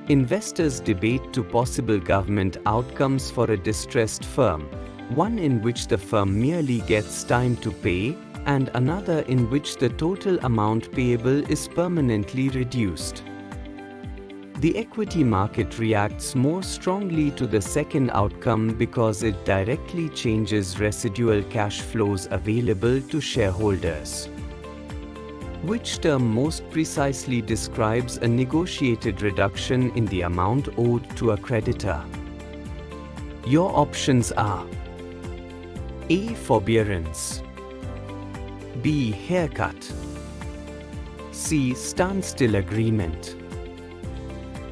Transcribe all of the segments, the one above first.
Investors debate two possible government outcomes for a distressed firm, one in which the firm merely gets time to pay, and another in which the total amount payable is permanently reduced. The equity market reacts more strongly to the second outcome because it directly changes residual cash flows available to shareholders. Which term most precisely describes a negotiated reduction in the amount owed to a creditor? Your options are A. Forbearance, B. Haircut, C. Standstill agreement,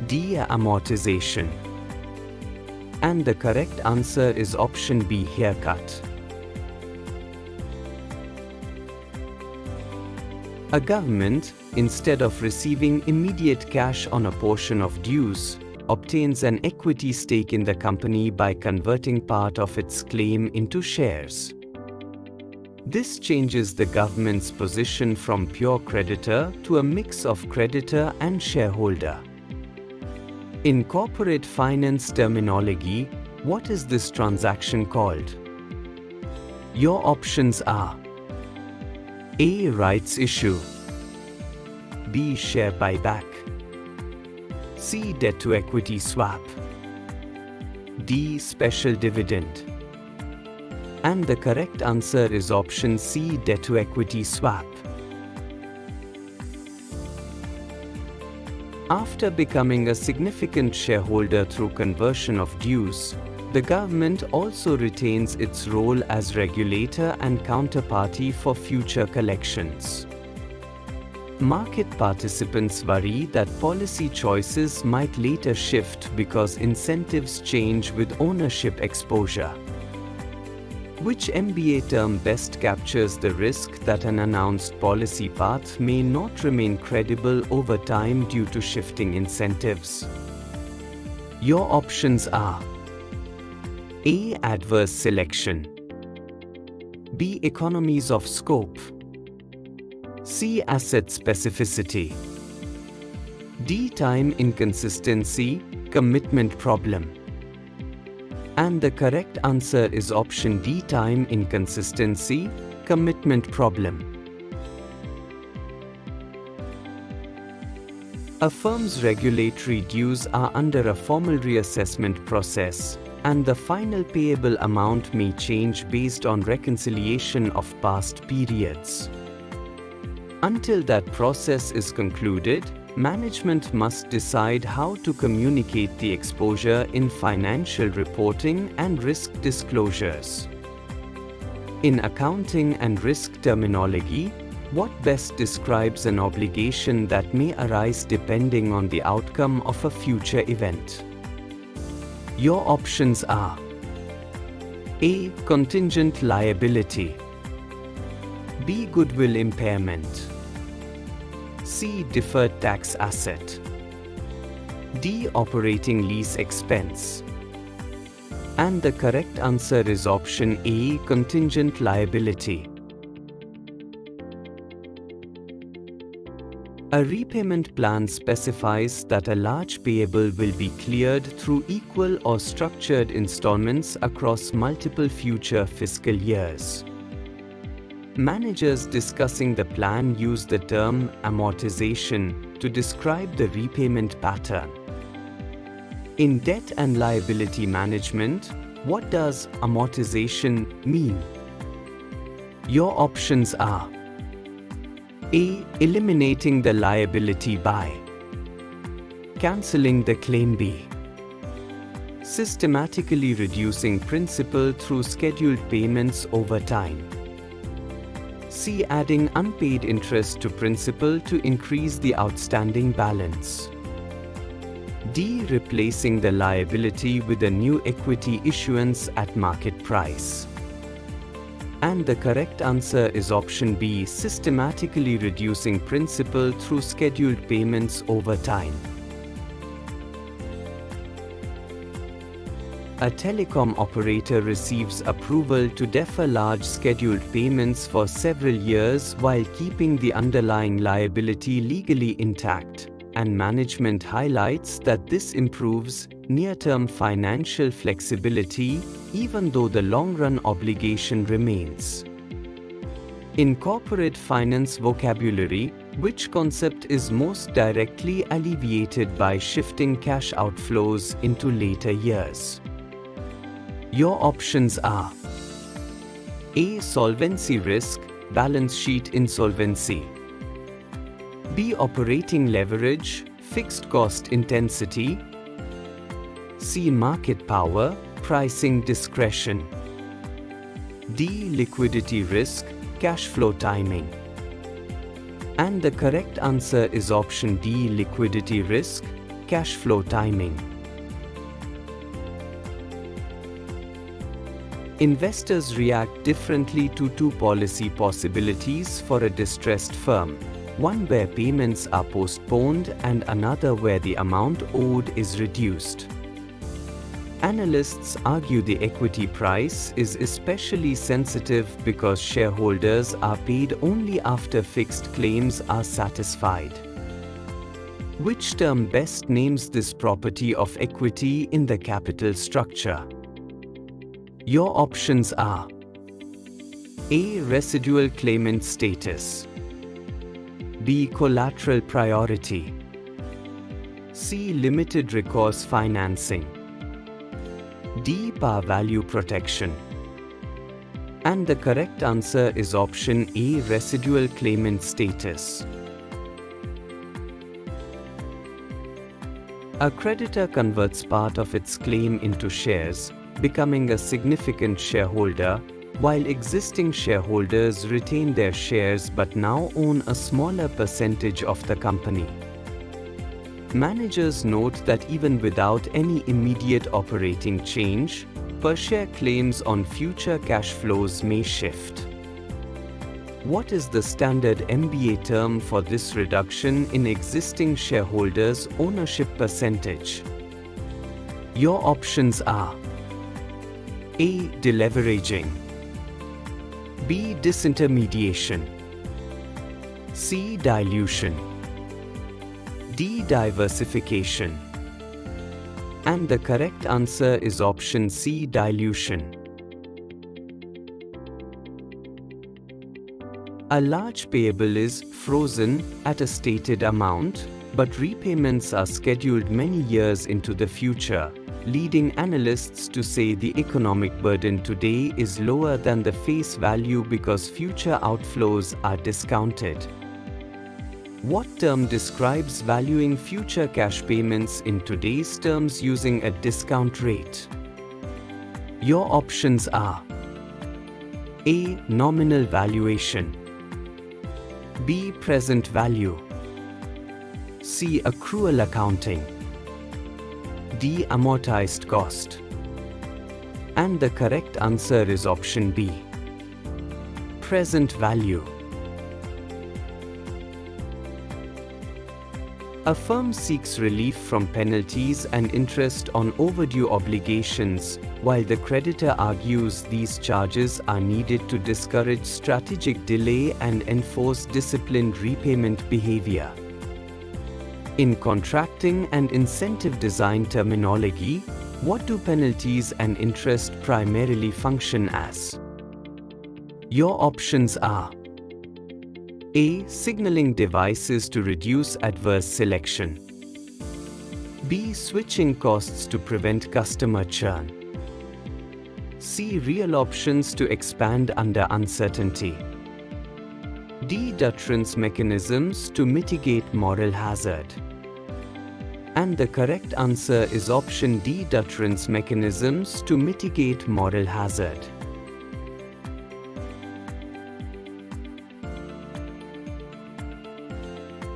D. Amortization. And the correct answer is option B. Haircut. A government, instead of receiving immediate cash on a portion of dues, obtains an equity stake in the company by converting part of its claim into shares. This changes the government's position from pure creditor to a mix of creditor and shareholder. In corporate finance terminology, what is this transaction called? Your options are A. Rights issue, B. Share buyback, C. Debt to equity swap, D. Special dividend. And the correct answer is option C. Debt to equity swap. After becoming a significant shareholder through conversion of dues, the government also retains its role as regulator and counterparty for future collections. Market participants worry that policy choices might later shift because incentives change with ownership exposure. Which MBA term best captures the risk that an announced policy path may not remain credible over time due to shifting incentives? Your options are A. Adverse selection, B. Economies of scope, C. Asset specificity, D. Time inconsistency, commitment problem. And the correct answer is option D. Time inconsistency, commitment problem. A firm's regulatory dues are under a formal reassessment process, and the final payable amount may change based on reconciliation of past periods. Until that process is concluded, management must decide how to communicate the exposure in financial reporting and risk disclosures. In accounting and risk terminology, what best describes an obligation that may arise depending on the outcome of a future event? Your options are A. Contingent liability, B. Goodwill impairment, C. Deferred tax asset, D. Operating lease expense. And the correct answer is option A. Contingent liability. A repayment plan specifies that a large payable will be cleared through equal or structured installments across multiple future fiscal years. Managers discussing the plan use the term amortization to describe the repayment pattern. In debt and liability management, what does amortization mean? Your options are A. Eliminating the liability by cancelling the claim, B. Systematically reducing principal through scheduled payments over time, C. Adding unpaid interest to principal to increase the outstanding balance, D. Replacing the liability with a new equity issuance at market price. And the correct answer is option B. Systematically reducing principal through scheduled payments over time. A telecom operator receives approval to defer large scheduled payments for several years while keeping the underlying liability legally intact, and management highlights that this improves near-term financial flexibility, even though the long-run obligation remains. In corporate finance vocabulary, which concept is most directly alleviated by shifting cash outflows into later years? Your options are A. Solvency risk, balance sheet insolvency. B. Operating leverage, fixed cost intensity. C. Market power, pricing discretion. D. Liquidity risk, cash flow timing. And the correct answer is option D. Liquidity risk, cash flow timing. Investors react differently to two policy possibilities for a distressed firm, one where payments are postponed and another where the amount owed is reduced. Analysts argue the equity price is especially sensitive because shareholders are paid only after fixed claims are satisfied. Which term best names this property of equity in the capital structure? Your options are A. Residual claimant status. B. Collateral priority. C. Limited recourse financing. D. Par value protection. And the correct answer is option A. Residual claimant status. A creditor converts part of its claim into shares, becoming a significant shareholder, while existing shareholders retain their shares but now own a smaller percentage of the company. Managers note that even without any immediate operating change, per-share claims on future cash flows may shift. What is the standard MBA term for this reduction in existing shareholders' ownership percentage? Your options are A. Deleveraging. B. Disintermediation. C. Dilution. D. Diversification. And the correct answer is option C. Dilution. A large payable is frozen at a stated amount, but repayments are scheduled many years into the future, leading analysts to say the economic burden today is lower than the face value because future outflows are discounted. What term describes valuing future cash payments in today's terms using a discount rate? Your options are A. Nominal valuation. B. Present value. C. Accrual accounting. D. Amortized cost. And the correct answer is option B. Present value. A firm seeks relief from penalties and interest on overdue obligations, while the creditor argues these charges are needed to discourage strategic delay and enforce disciplined repayment behavior. In contracting and incentive design terminology, what do penalties and interest primarily function as? Your options are A. Signaling devices to reduce adverse selection. B. Switching costs to prevent customer churn. C. Real options to expand under uncertainty. D. Deterrence mechanisms to mitigate moral hazard. And the correct answer is option D. Deterrence mechanisms to mitigate moral hazard.